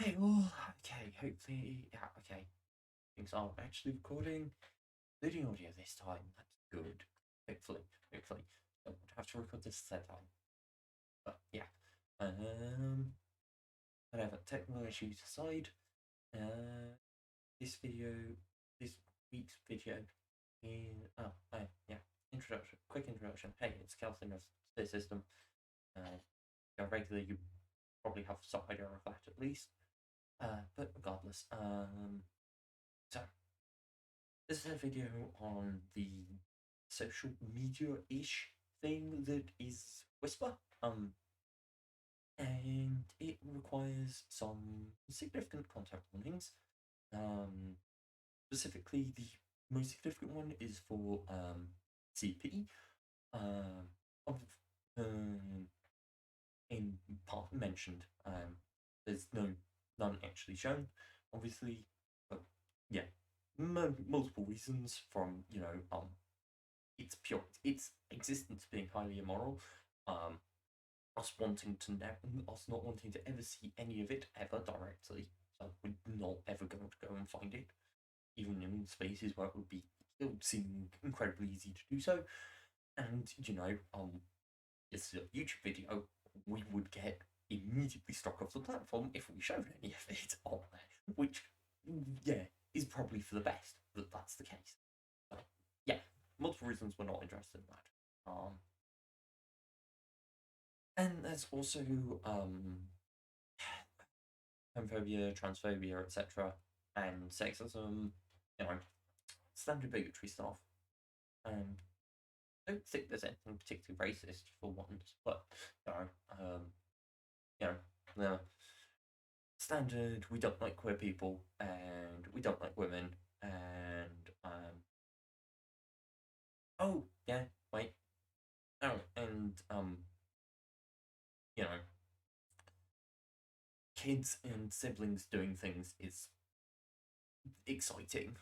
Hey all, okay, hopefully, yeah, okay. Things are actually recording. Video audio this time, that's good. Hopefully. Don't have to record this set time. But yeah. Um Whatever, technical issues aside, uh this video this week's video is yeah, quick introduction. Hey, it's Celthyn of the system. Regularly you probably have some idea of that at least. But regardless, so this is a video on the social media-ish thing that is Whisper. And it requires some significant content warnings. Specifically, the most significant one is for CP. Of in part mentioned. There's none actually shown, obviously, but yeah, multiple reasons from its existence being highly immoral, us not wanting to ever see any of it ever directly, so we're not ever going to go and find it, even in spaces where it would seem incredibly easy to do so, and it's a YouTube video, we would get immediately struck off the platform if we showed any of it on there, which, yeah, is probably for the best that that's the case. But yeah, multiple reasons we're not interested in that. And there's also homophobia, transphobia, etc., and sexism, standard bigotry stuff. And I don't think there's anything particularly racist for once, but you know, the standard we don't like queer people and we don't like women and oh yeah, wait. Oh, and you know, kids and siblings doing things is exciting,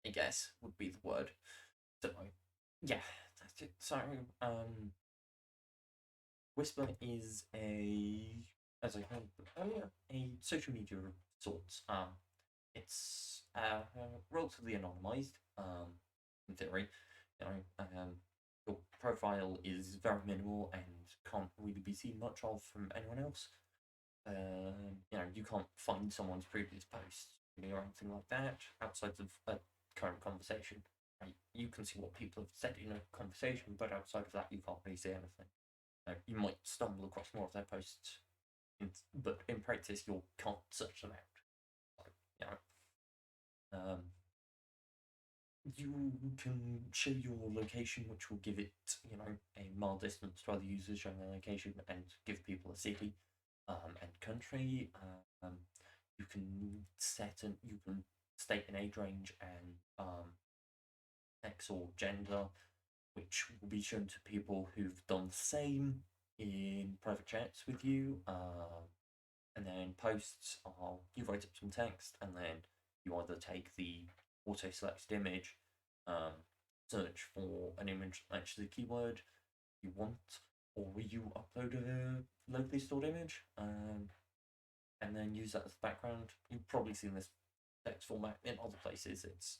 I guess would be the word. So yeah, that's it. So Whisper is as I heard earlier, a social media of sorts. It's relatively anonymized, in theory. Your profile is very minimal and can't really be seen much of from anyone else. You can't find someone's previous posts or anything like that outside of a current conversation. Right? You can see what people have said in a conversation, but outside of that, you can't really see anything. You might stumble across more of their posts, but in practice, you can't search them out. So, um, you can show your location, which will give it, a mild distance to other users showing their location and give people a city and country. You can state an age range and sex or gender, which will be shown to people who've done the same in private chats with you. And then posts are you write up some text and then you either take the auto selected image, search for an image that matches the keyword you want, or you upload a locally stored image, and then use that as the background. You've probably seen this text format in other places. It's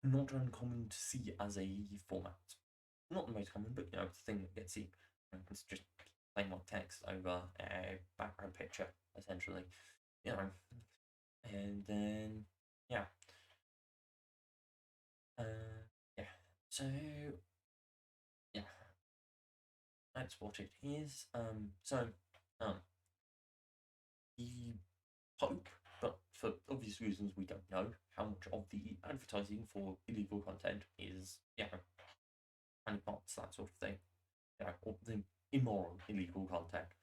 not uncommon to see as a format. Not the most common, but the thing that gets seen. It's just plain white text over a background picture, essentially. You know, and then yeah, yeah. So yeah, that's what it is. Um, the Pope, but for obvious reasons, we don't know how much of the advertising for illegal content is, honey pots, that sort of thing, or the immoral illegal content.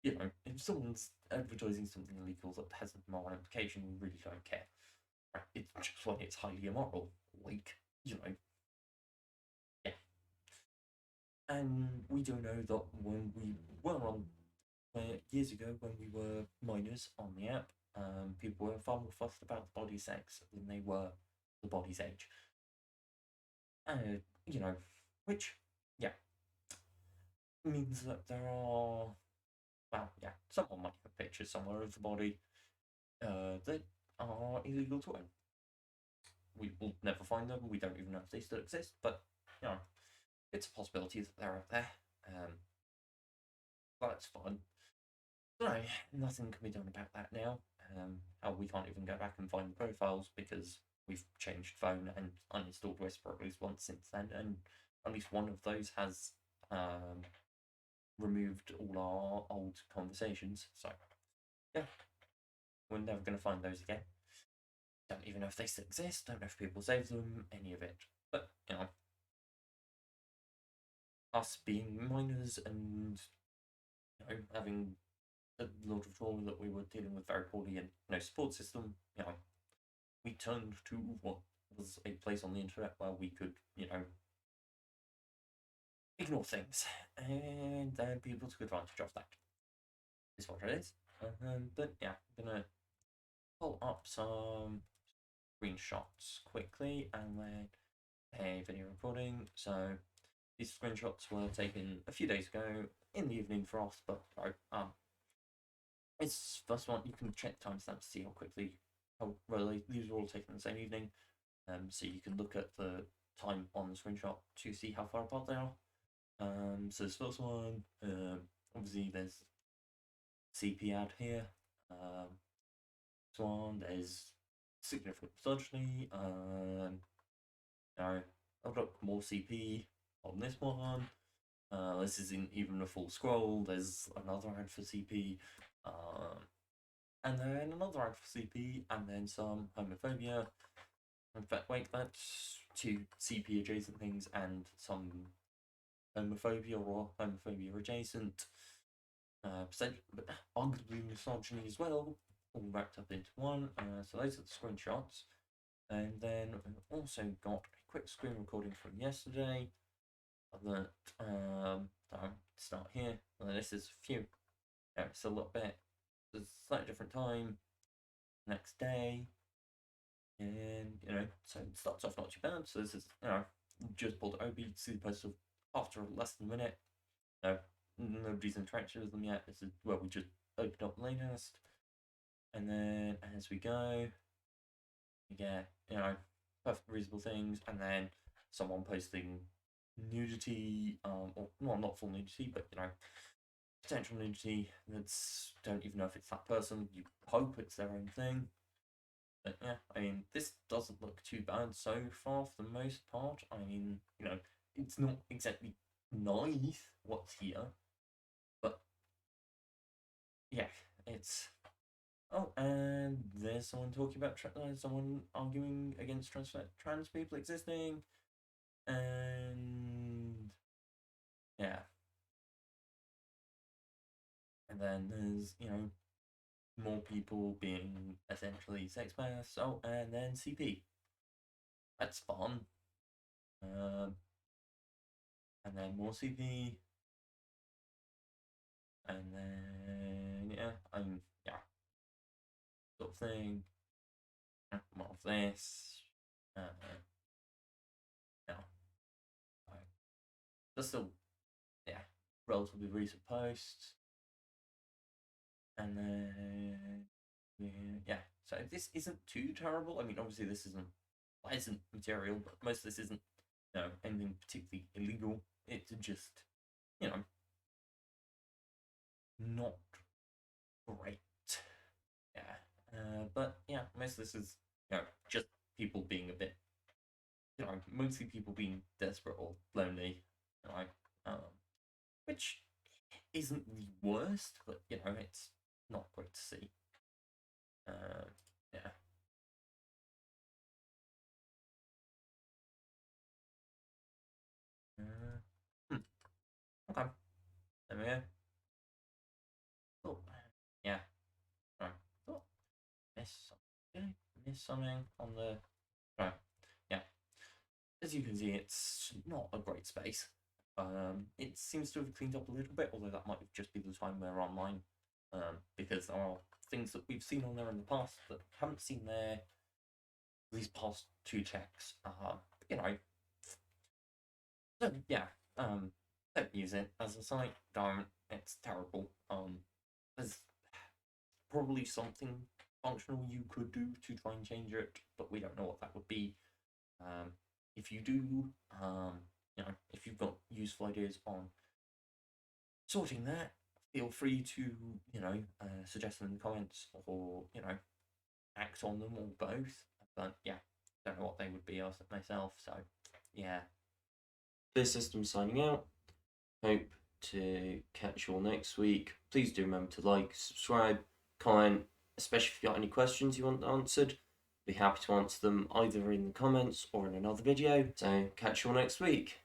You know, if, if someone's advertising something illegal that has a moral implication, we really don't care. Right? It's just when it's highly immoral, like, yeah. And we do know that when we were on years ago, when we were minors on the app, people were far more fussed about the body sex than they were the body's age. You know, which, yeah, means that there are well, yeah, someone might have pictures somewhere of the body that are illegal to own. We will never find them. We don't even know if they still exist, but you know, it's a possibility that they're out there. Um, that's fun. No, nothing can be done about that now. We can't even go back and find the profiles because we've changed phone and uninstalled Whisper at least once since then, and at least one of those has removed all our old conversations. So yeah, we're never going to find those again. Don't even know if they still exist. Don't know if people save them. Any of it. But you know, us being minors and having a lot of trauma that we were dealing with very poorly and no support system, we turned to what was a place on the internet where we could, ignore things, and then people took advantage of that. Is what it is. But yeah, I'm gonna pull up some screenshots quickly and then a video recording. So these screenshots were taken a few days ago in the evening for us, but it's first one you can check timestamps to see how quickly, how well these were all taken the same evening. So you can look at the time on the screenshot to see how far apart they are. So this first one, obviously there's CP ad here. This one, there's significant misogyny. I've got more CP on this one. This isn't even a full scroll. There's another ad for CP, and then another ad for CP, and then some homophobia. In fact, wait, that's two CP adjacent things and some homophobia or homophobia adjacent, arguably misogyny as well, all wrapped up into one. So those are the screenshots. And then we've also got a quick screen recording from yesterday that I'll start here. And this is a few, it's a little bit, it's a slightly different time, next day. And, so it starts off not too bad. So this is, just pulled OB to see the post of after less than a minute. Nobody's interacted with them yet. This is where we just opened up the latest. And then as we go, we get, perfect reasonable things. And then someone posting nudity, or well, not full nudity, but, potential nudity that's don't even know if it's that person. You hope it's their own thing. But yeah, I mean, this doesn't look too bad so far for the most part. I mean, it's not exactly nice what's here, but yeah, it's. Oh, and there's someone talking about someone arguing against trans people existing, and yeah, and then there's more people being essentially sex biased. Oh, and then CP. That's fun. And then more CP, and then yeah, sort of thing. More of this. Uh, yeah, that's still relatively recent posts, and then yeah. So this isn't too terrible. I mean, obviously this isn't pleasant material, but most of this isn't anything particularly illegal. It's just not great. Yeah. But yeah, most of this is just people being a bit mostly people being desperate or lonely, right? Which isn't the worst, but it's not great to see. Yeah. Okay. There we go. Oh, yeah. Right. Oh, miss something on the. Right. Yeah. As you can see, it's not a great space. It seems to have cleaned up a little bit, although that might just be the time we're online, because there are things that we've seen on there in the past that haven't seen there these past two checks. So yeah, don't use it as a site. Don't. It's terrible. there's probably something functional you could do to try and change it, but we don't know what that would be. If you do, if you've got useful ideas on sorting that, feel free to, suggest them in the comments, or, act on them, or both. But yeah, don't know what they would be myself, so yeah. This System signing out. Hope to catch you all next week. Please do remember to like, subscribe, comment, especially if you've got any questions you want answered. Be happy to answer them either in the comments or in another video. So catch you all next week.